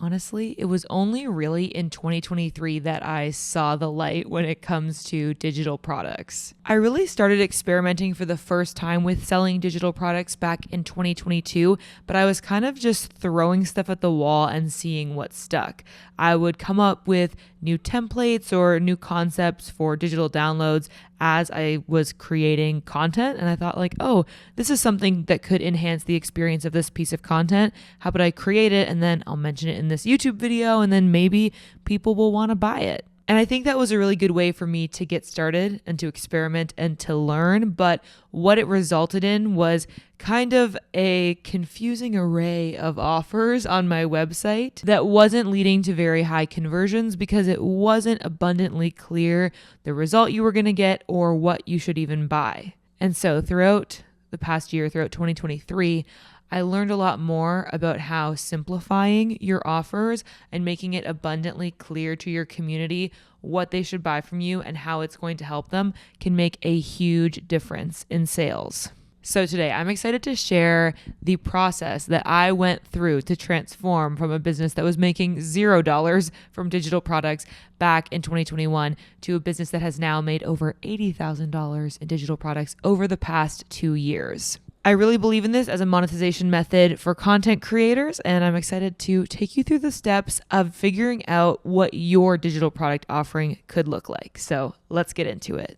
honestly, it was only really in 2023 that I saw the light when it comes to digital products. I really started experimenting for the first time with selling digital products back in 2022, but I was kind of just throwing stuff at the wall and seeing what stuck. I would come up with new templates or new concepts for digital downloads as I was creating content. And I thought like, oh, this is something that could enhance the experience of this piece of content. How about I create it and then I'll mention it in this YouTube video and then maybe people will want to buy it. And I think that was a really good way for me to get started and to experiment and to learn. But what it resulted in was kind of a confusing array of offers on my website that wasn't leading to very high conversions because it wasn't abundantly clear the result you were going to get or what you should even buy. And so throughout the past year, throughout 2023, I learned a lot more about how simplifying your offers and making it abundantly clear to your community what they should buy from you and how it's going to help them can make a huge difference in sales. So today I'm excited to share the process that I went through to transform from a business that was making $0 from digital products back in 2021 to a business that has now made over $80,000 in digital products over the past 2 years. I really believe in this as a monetization method for content creators, and I'm excited to take you through the steps of figuring out what your digital product offering could look like. So let's get into it.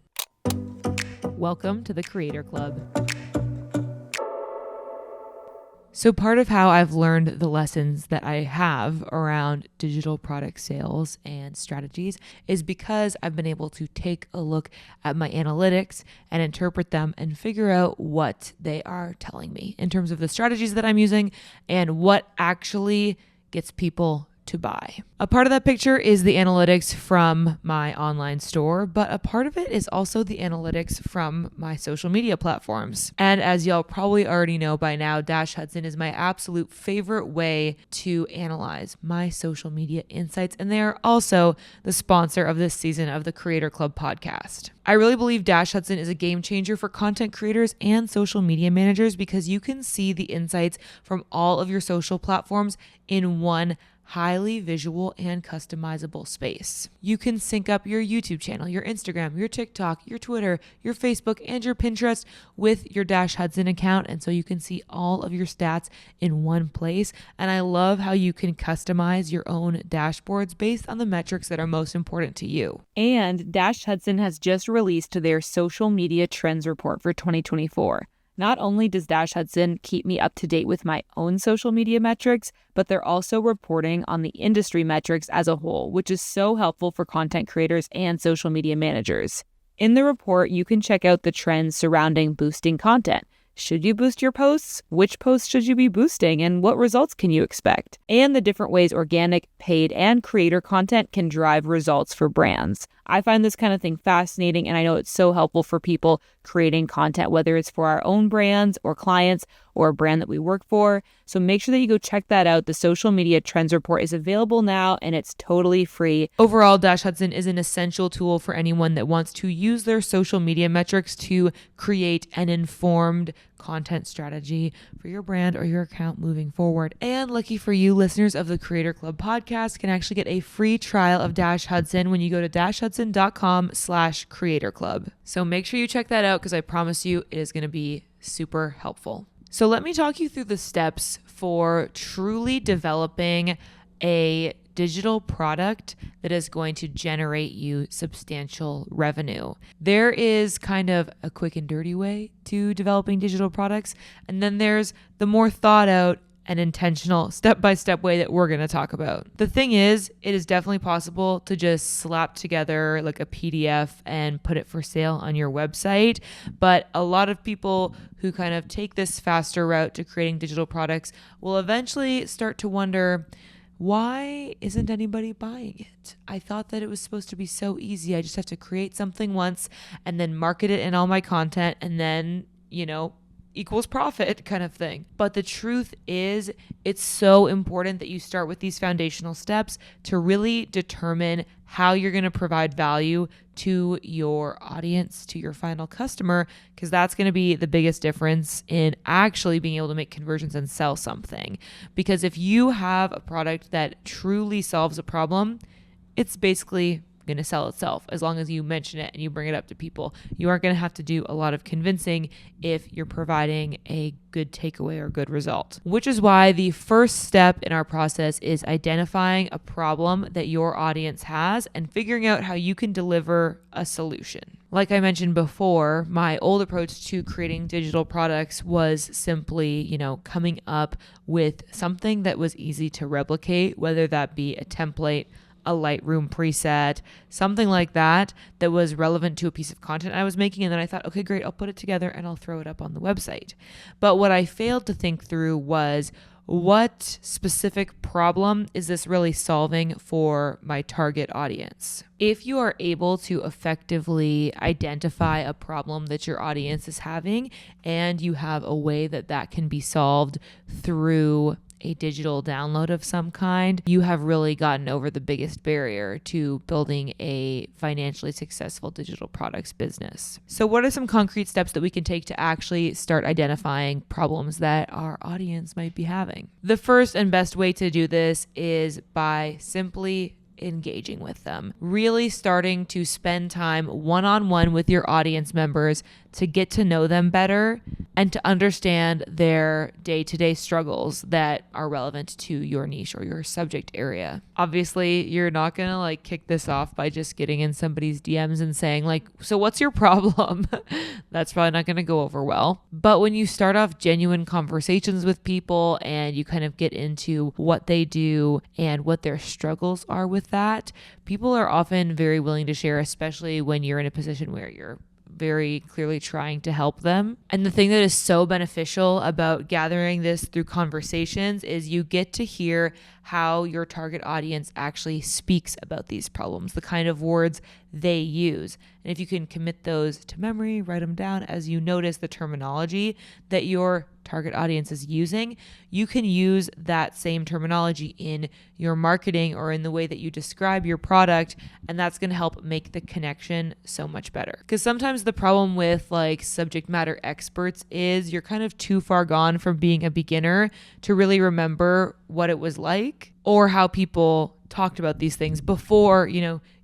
Welcome to the Creator Club. So part of how I've learned the lessons that I have around digital product sales and strategies is because I've been able to take a look at my analytics and interpret them and figure out what they are telling me in terms of the strategies that I'm using and what actually gets people to buy. A part of that picture is the analytics from my online store, but a part of it is also the analytics from my social media platforms. And as y'all probably already know by now, Dash Hudson is my absolute favorite way to analyze my social media insights, and they are also the sponsor of this season of the Creator Club podcast. I really believe Dash Hudson is a game changer for content creators and social media managers because you can see the insights from all of your social platforms in one highly visual and customizable space. You can sync up your YouTube channel, your Instagram, your TikTok, your Twitter, your Facebook, and your Pinterest with your Dash Hudson account. And so you can see all of your stats in one place. And I love how you can customize your own dashboards based on the metrics that are most important to you. And Dash Hudson has just released their social media trends report for 2024. Not only does Dash Hudson keep me up to date with my own social media metrics, but they're also reporting on the industry metrics as a whole, which is so helpful for content creators and social media managers. In the report, you can check out the trends surrounding boosting content. Should you boost your posts? Which posts should you be boosting? And what results can you expect? And the different ways organic, paid, and creator content can drive results for brands. I find this kind of thing fascinating, and I know it's so helpful for people creating content, whether it's for our own brands or clients or a brand that we work for. So make sure that you go check that out. The social media trends report is available now, and it's totally free. Overall, Dash Hudson is an essential tool for anyone that wants to use their social media metrics to create an informed content strategy for your brand or your account moving forward. And lucky for you, listeners of the Creator Club podcast can actually get a free trial of Dash Hudson when you go to dashhudson.com/creatorclub. So make sure you check that out because I promise you it is going to be super helpful. So let me talk you through the steps for truly developing a digital product that is going to generate you substantial revenue. There is kind of a quick and dirty way to developing digital products, and then there's the more thought out and intentional step-by-step way that we're going to talk about. The thing is, it is definitely possible to just slap together like a PDF and put it for sale on your website. But a lot of people who kind of take this faster route to creating digital products will eventually start to wonder, why isn't anybody buying it? I thought that it was supposed to be so easy. I just have to create something once and then market it in all my content and then, equals profit kind of thing. But the truth is, it's so important that you start with these foundational steps to really determine how you're going to provide value to your audience, to your final customer, because that's going to be the biggest difference in actually being able to make conversions and sell something. Because if you have a product that truly solves a problem, it's basically going to sell itself as long as you mention it and you bring it up to people. You aren't going to have to do a lot of convincing if you're providing a good takeaway or good result, which is why the first step in our process is identifying a problem that your audience has and figuring out how you can deliver a solution. Like I mentioned before, my old approach to creating digital products was simply, coming up with something that was easy to replicate, whether that be a template, a Lightroom preset, something like that was relevant to a piece of content I was making. And then I thought, okay, great, I'll put it together and I'll throw it up on the website. But what I failed to think through was, what specific problem is this really solving for my target audience? If you are able to effectively identify a problem that your audience is having, and you have a way that can be solved through a digital download of some kind, you have really gotten over the biggest barrier to building a financially successful digital products business. So what are some concrete steps that we can take to actually start identifying problems that our audience might be having? The first and best way to do this is by simply engaging with them, really starting to spend time one-on-one with your audience members to get to know them better and to understand their day-to-day struggles that are relevant to your niche or your subject area. Obviously, you're not going to kick this off by just getting in somebody's DMs and saying so what's your problem? That's probably not going to go over well. But when you start off genuine conversations with people and you kind of get into what they do and what their struggles are with that, people are often very willing to share, especially when you're in a position where you're very clearly trying to help them. And the thing that is so beneficial about gathering this through conversations is you get to hear how your target audience actually speaks about these problems, the kind of words they use. And if you can commit those to memory, write them down as you notice the terminology that your target audience is using, you can use that same terminology in your marketing or in the way that you describe your product, and that's going to help make the connection so much better. Because sometimes the problem with subject matter experts is you're kind of too far gone from being a beginner to really remember what it was like or how people talked about these things before,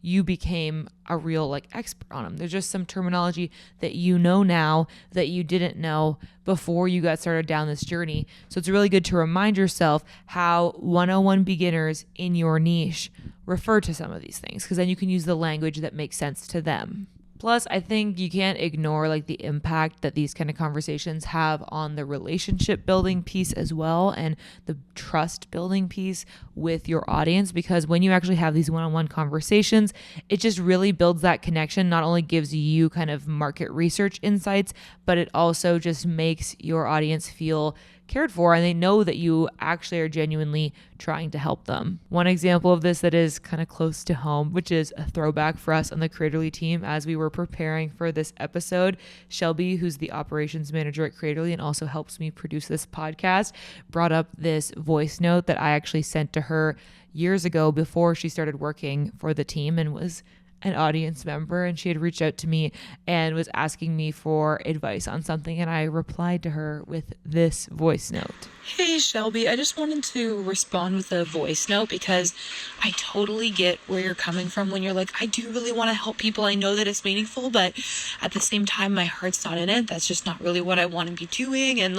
you became a real expert on them. There's just some terminology that now that you didn't know before you got started down this journey. So it's really good to remind yourself how 101 beginners in your niche refer to some of these things, because then you can use the language that makes sense to them. Plus, I think you can't ignore the impact that these kind of conversations have on the relationship building piece as well, and the trust building piece with your audience, because when you actually have these one-on-one conversations, it just really builds that connection. Not only gives you kind of market research insights, but it also just makes your audience feel cared for, and they know that you actually are genuinely trying to help them. One example of this that is kind of close to home, which is a throwback for us on the Creatorly team as we were preparing for this episode, Shelby, who's the operations manager at Creatorly and also helps me produce this podcast, brought up this voice note that I actually sent to her years ago before she started working for the team and was an audience member, and she had reached out to me and was asking me for advice on something, and I replied to her with this voice note. Hey Shelby, I just wanted to respond with a voice note because I totally get where you're coming from when you're I do really want to help people. I know that it's meaningful, but at the same time, my heart's not in it. That's just not really what I want to be doing. And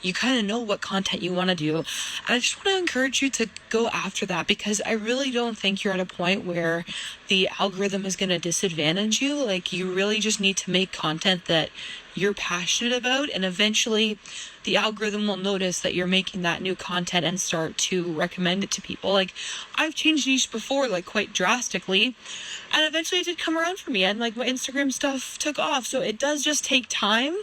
you kind of know what content you want to do. And I just want to encourage you to go after that, because I really don't think you're at a point where the algorithm is going to disadvantage you. You really just need to make content that you're passionate about, and eventually the algorithm will notice that you're making that new content and start to recommend it to people. I've changed niche before, quite drastically, and eventually it did come around for me, and my Instagram stuff took off. So it does just take time,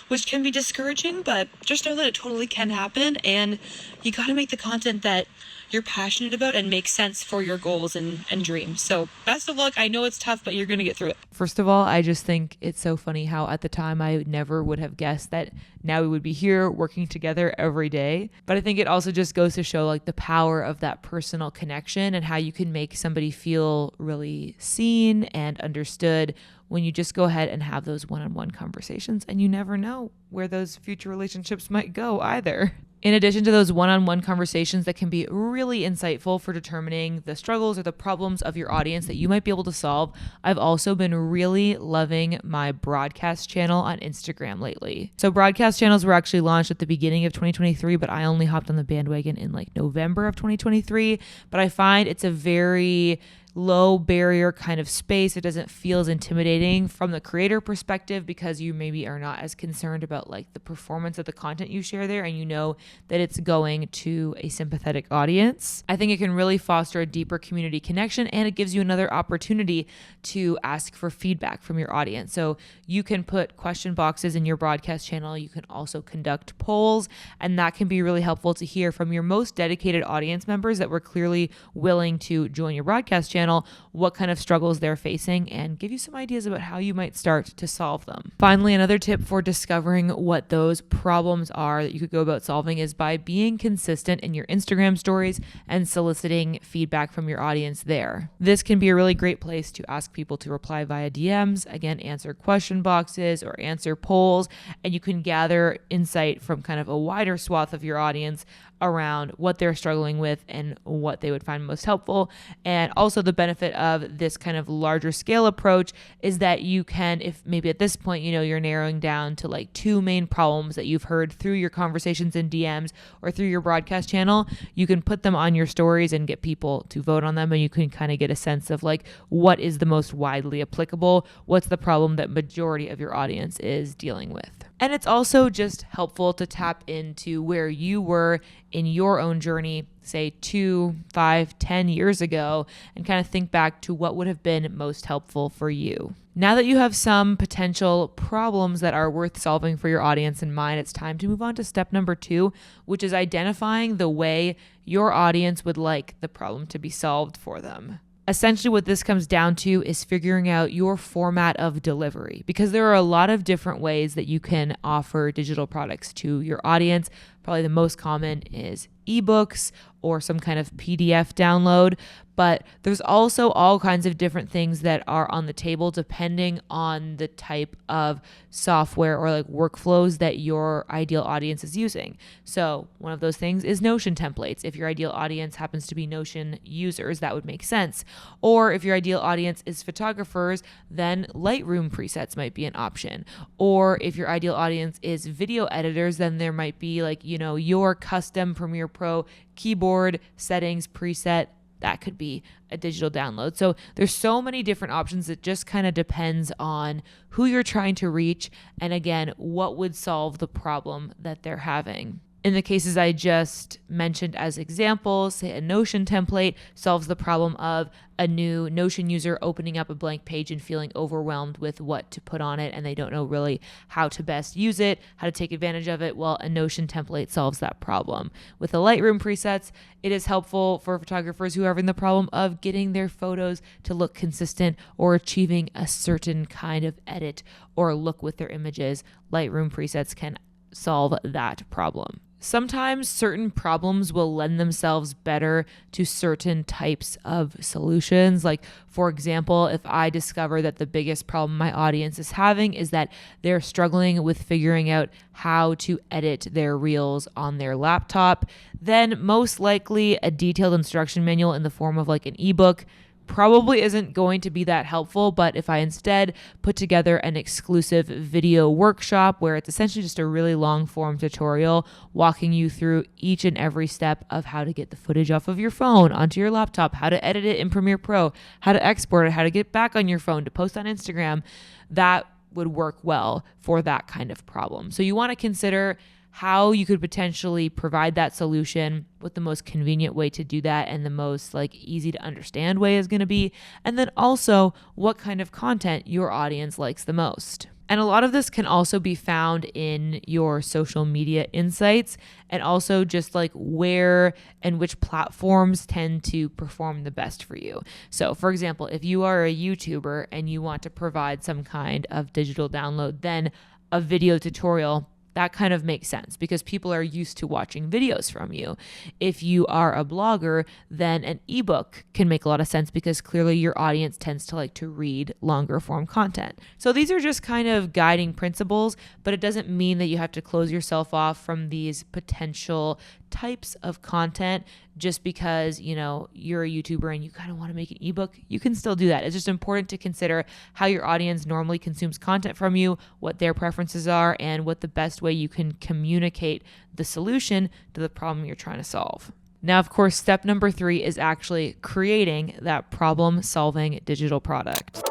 which can be discouraging, but just know that it totally can happen, and you got to make the content that you're passionate about and makes sense for your goals and dreams. So best of luck. I know it's tough, but you're going to get through it. First of all, I just think it's so funny how at the time I never would have guessed that now we would be here working together every day. But I think it also just goes to show like the power of that personal connection and how you can make somebody feel really seen and understood when you just go ahead and have those one-on-one conversations, and you never know where those future relationships might go either. In addition to those one-on-one conversations that can be really insightful for determining the struggles or the problems of your audience that you might be able to solve, I've also been really loving my broadcast channel on Instagram lately. So broadcast channels were actually launched at the beginning of 2023, but I only hopped on the bandwagon in like November of 2023. But I find it's a very low barrier kind of space. It doesn't feel as intimidating from the creator perspective because you maybe are not as concerned about like the performance of the content you share there, and you know that it's going to a sympathetic audience. I think it can really foster a deeper community connection, and it gives you another opportunity to ask for feedback from your audience. So you can put question boxes in your broadcast channel. You can also conduct polls, and that can be really helpful to hear from your most dedicated audience members that were clearly willing to join your broadcast channel what kind of struggles they're facing, and give you some ideas about how you might start to solve them. Finally, another tip for discovering what those problems are that you could go about solving is by being consistent in your Instagram stories and soliciting feedback from your audience there. This can be a really great place to ask people to reply via DMs, again, answer question boxes or answer polls, and you can gather insight from kind of a wider swath of your audience around what they're struggling with and what they would find most helpful. And also the benefit of this kind of larger scale approach is that you can, if maybe at this point, you know, you're narrowing down to like 2 main problems that you've heard through your conversations in DMs or through your broadcast channel, you can put them on your stories and get people to vote on them. And you can kind of get a sense of like, what is the most widely applicable? What's the problem that majority of your audience is dealing with? And it's also just helpful to tap into where you were in your own journey, say 2, 5, 10 years ago, and kind of think back to what would have been most helpful for you. Now that you have some potential problems that are worth solving for your audience in mind, it's time to move on to step number 2, which is identifying the way your audience would like the problem to be solved for them. Essentially, what this comes down to is figuring out your format of delivery, because there are a lot of different ways that you can offer digital products to your audience. Probably the most common is ebooks or some kind of PDF download, but there's also all kinds of different things that are on the table depending on the type of software or like workflows that your ideal audience is using. So one of those things is Notion templates. If your ideal audience happens to be Notion users, that would make sense. Or if your ideal audience is photographers, then Lightroom presets might be an option. Or if your ideal audience is video editors, then there might be like, you know, your custom Premiere Pro keyboard settings preset. That could be a digital download. So there's so many different options. It just kind of depends on who you're trying to reach, and again, what would solve the problem that they're having. In the cases I just mentioned as examples, say a Notion template solves the problem of a new Notion user opening up a blank page and feeling overwhelmed with what to put on it, and they don't know really how to best use it, how to take advantage of it. Well, a Notion template solves that problem. With the Lightroom presets, it is helpful for photographers who are having the problem of getting their photos to look consistent or achieving a certain kind of edit or look with their images. Lightroom presets can solve that problem. Sometimes certain problems will lend themselves better to certain types of solutions. Like, for example, if I discover that the biggest problem my audience is having is that they're struggling with figuring out how to edit their reels on their laptop, then most likely a detailed instruction manual in the form of like an ebook probably isn't going to be that helpful. But if I instead put together an exclusive video workshop where it's essentially just a really long form tutorial walking you through each and every step of how to get the footage off of your phone onto your laptop, how to edit it in Premiere Pro, how to export it, how to get back on your phone to post on Instagram, that would work well for that kind of problem. So you want to consider how you could potentially provide that solution, what the most convenient way to do that and the most like easy to understand way is going to be, and then also what kind of content your audience likes the most. And a lot of this can also be found in your social media insights and also just like where and which platforms tend to perform the best for you. So for example, if you are a YouTuber and you want to provide some kind of digital download, then a video tutorial, that kind of makes sense because people are used to watching videos from you. If you are a blogger, then an ebook can make a lot of sense because clearly your audience tends to like to read longer form content. So these are just kind of guiding principles, but it doesn't mean that you have to close yourself off from these potential types of content just because, you know, you're a YouTuber and you kind of want to make an ebook. You can still do that. It's just important to consider how your audience normally consumes content from you, what their preferences are, and what the best way you can communicate the solution to the problem you're trying to solve. Now, of course, step number 3 is actually creating that problem-solving digital product.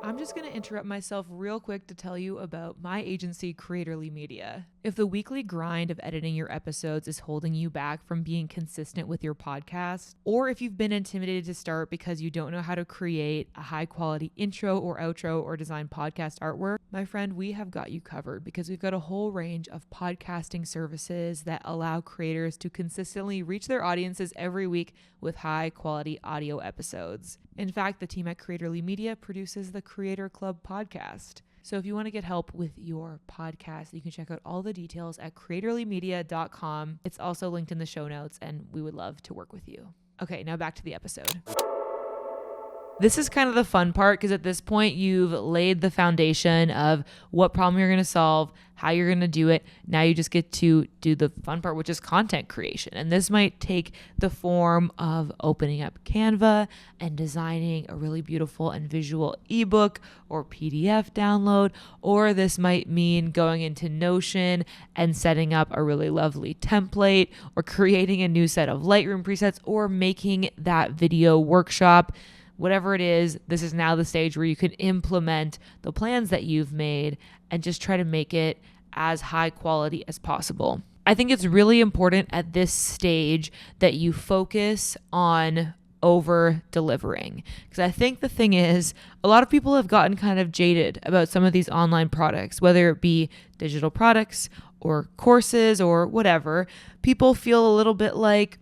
I'm just going to interrupt myself real quick to tell you about my agency, Creatorly Media. If the weekly grind of editing your episodes is holding you back from being consistent with your podcast, or if you've been intimidated to start because you don't know how to create a high quality intro or outro or design podcast artwork, my friend, we have got you covered because we've got a whole range of podcasting services that allow creators to consistently reach their audiences every week with high quality audio episodes. In fact, the team at Creatorly Media produces the Creator Club podcast. So if you want to get help with your podcast, you can check out all the details at creatorlymedia.com. It's also linked in the show notes, and we would love to work with you. Okay, now back to the episode. This is kind of the fun part because at this point you've laid the foundation of what problem you're going to solve, how you're going to do it. Now you just get to do the fun part, which is content creation. And this might take the form of opening up Canva and designing a really beautiful and visual ebook or PDF download, or this might mean going into Notion and setting up a really lovely template, or creating a new set of Lightroom presets, or making that video workshop. Whatever it is, this is now the stage where you can implement the plans that you've made and just try to make it as high quality as possible. I think it's really important at this stage that you focus on over delivering, because I think the thing is, a lot of people have gotten kind of jaded about some of these online products, whether it be digital products or courses or whatever. People feel a little bit like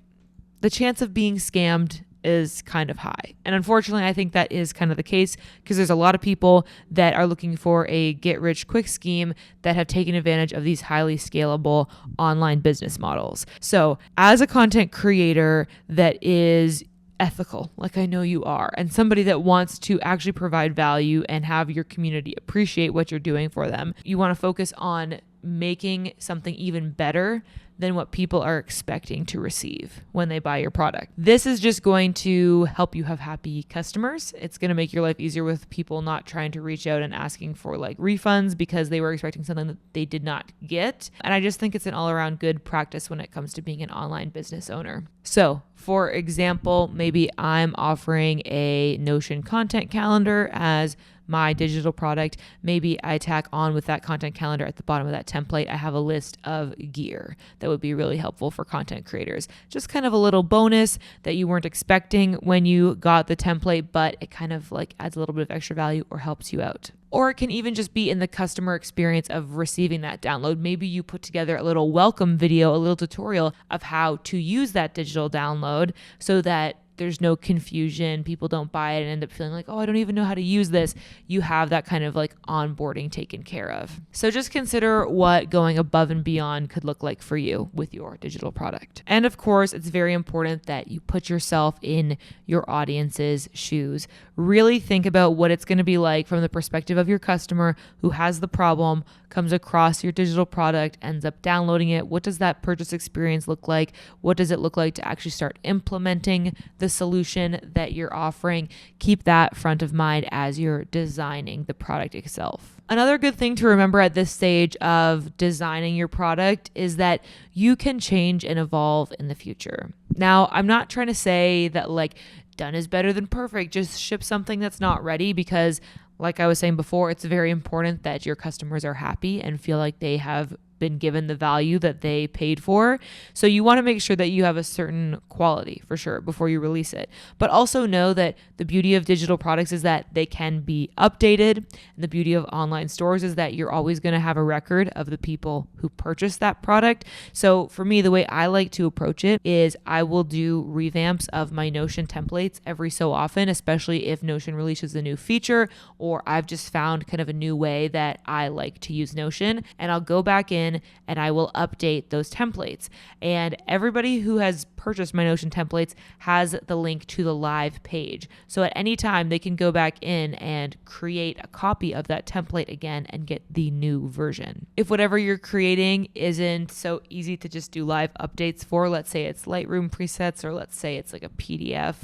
the chance of being scammed is kind of high. And unfortunately, I think that is kind of the case because there's a lot of people that are looking for a get rich quick scheme that have taken advantage of these highly scalable online business models. So as a content creator that is ethical, like I know you are, and somebody that wants to actually provide value and have your community appreciate what you're doing for them, you want to focus on making something even better than what people are expecting to receive when they buy your product. This is just going to help you have happy customers. It's going to make your life easier with people not trying to reach out and asking for like refunds because they were expecting something that they did not get. And I just think it's an all-around good practice when it comes to being an online business owner. So, for example, maybe I'm offering a Notion content calendar as my digital product. Maybe I tack on with that content calendar at the bottom of that template, I have a list of gear that would be really helpful for content creators. Just kind of a little bonus that you weren't expecting when you got the template, but it kind of like adds a little bit of extra value or helps you out. Or it can even just be in the customer experience of receiving that download. Maybe you put together a little welcome video, a little tutorial of how to use that digital download so that there's no confusion, people don't buy it and end up feeling like, oh, I don't even know how to use this. You have that kind of like onboarding taken care of. So just consider what going above and beyond could look like for you with your digital product. And of course, it's very important that you put yourself in your audience's shoes. Really think about what it's going to be like from the perspective of your customer who has the problem, comes across your digital product, ends up downloading it. What does that purchase experience look like? What does it look like to actually start implementing the solution that you're offering? Keep that front of mind as you're designing the product itself. Another good thing to remember at this stage of designing your product is that you can change and evolve in the future. Now, I'm not trying to say that like done is better than perfect. Just ship something that's not ready because like I was saying before, it's very important that your customers are happy and feel like they have been given the value that they paid for. So you want to make sure that you have a certain quality for sure before you release it. But also know that the beauty of digital products is that they can be updated. And the beauty of online stores is that you're always going to have a record of the people who purchased that product. So for me, the way I like to approach it is I will do revamps of my Notion templates every so often, especially if Notion releases a new feature or I've just found kind of a new way that I like to use Notion. And I'll go back in and I will update those templates. And everybody who has purchased my Notion templates has the link to the live page. So at any time they can go back in and create a copy of that template again and get the new version. If whatever you're creating isn't so easy to just do live updates for, let's say it's Lightroom presets or let's say it's like a PDF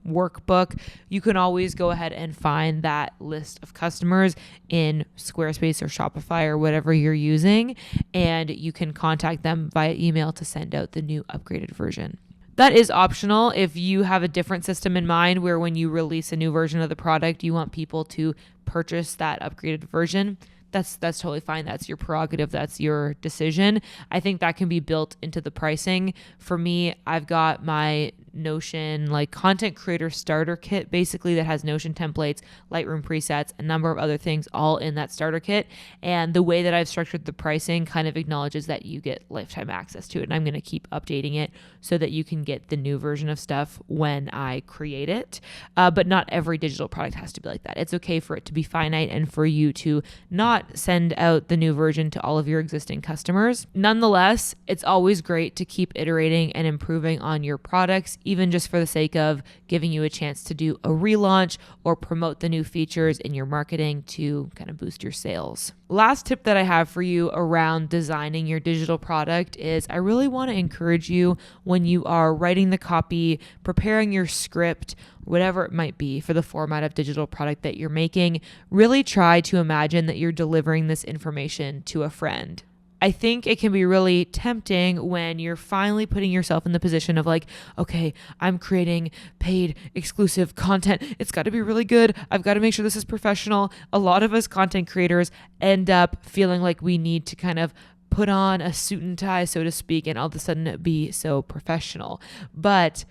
workbook, you can always go ahead and find that list of customers in Squarespace or Shopify or whatever you're using, and you can contact them via email to send out the new upgraded version. That is optional if you have a different system in mind where when you release a new version of the product, you want people to purchase that upgraded version. That's totally fine. That's your prerogative. That's your decision. I think that can be built into the pricing. For me, I've got my Notion like content creator starter kit basically that has Notion templates, Lightroom presets, a number of other things all in that starter kit. And the way that I've structured the pricing kind of acknowledges that you get lifetime access to it. And I'm going to keep updating it so that you can get the new version of stuff when I create it. But not every digital product has to be like that. It's okay for it to be finite and for you to not send out the new version to all of your existing customers. Nonetheless, it's always great to keep iterating and improving on your products, even just for the sake of giving you a chance to do a relaunch or promote the new features in your marketing to kind of boost your sales. Last tip that I have for you around designing your digital product is I really want to encourage you when you are writing the copy, preparing your script, whatever it might be for the format of digital product that you're making, really try to imagine that you're delivering this information to a friend. I think it can be really tempting when you're finally putting yourself in the position of like, okay, I'm creating paid exclusive content. It's got to be really good. I've got to make sure this is professional. A lot of us content creators end up feeling like we need to kind of put on a suit and tie, so to speak, and all of a sudden be so professional. But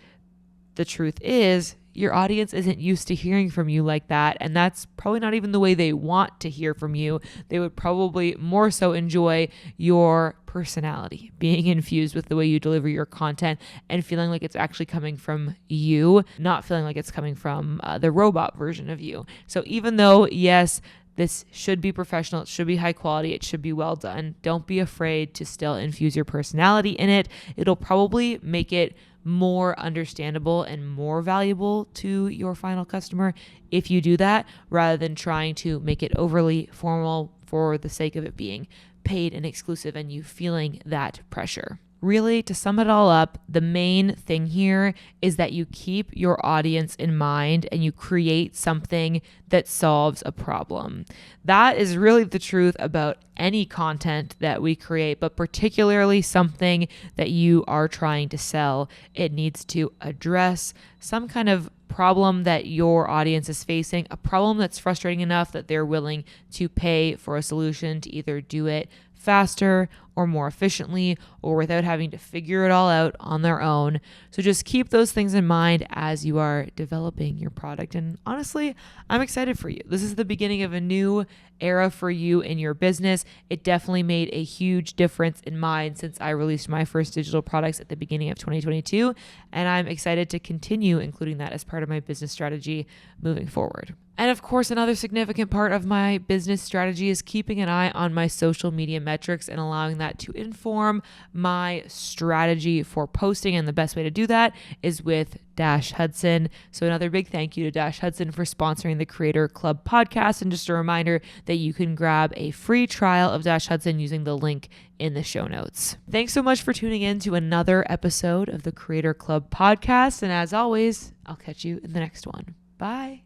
the truth is, your audience isn't used to hearing from you like that. And that's probably not even the way they want to hear from you. They would probably more so enjoy your personality being infused with the way you deliver your content and feeling like it's actually coming from you, not feeling like it's coming from the robot version of you. So even though, yes, this should be professional, it should be high quality, it should be well done, don't be afraid to still infuse your personality in it. It'll probably make it more understandable and more valuable to your final customer if you do that, rather than trying to make it overly formal for the sake of it being paid and exclusive and you feeling that pressure. Really, to sum it all up, the main thing here is that you keep your audience in mind and you create something that solves a problem. That is really the truth about any content that we create, but particularly something that you are trying to sell. It needs to address some kind of problem that your audience is facing, a problem that's frustrating enough that they're willing to pay for a solution to either do it faster or more efficiently or without having to figure it all out on their own. So just keep those things in mind as you are developing your product. And honestly, I'm excited for you. This is the beginning of a new era for you in your business. It definitely made a huge difference in mine since I released my first digital products at the beginning of 2022. And I'm excited to continue including that as part of my business strategy moving forward. And of course, another significant part of my business strategy is keeping an eye on my social media metrics and allowing that to inform my strategy for posting. And the best way to do that is with Dash Hudson. So another big thank you to Dash Hudson for sponsoring the Creator Club podcast. And just a reminder that you can grab a free trial of Dash Hudson using the link in the show notes. Thanks so much for tuning in to another episode of the Creator Club podcast. And as always, I'll catch you in the next one. Bye.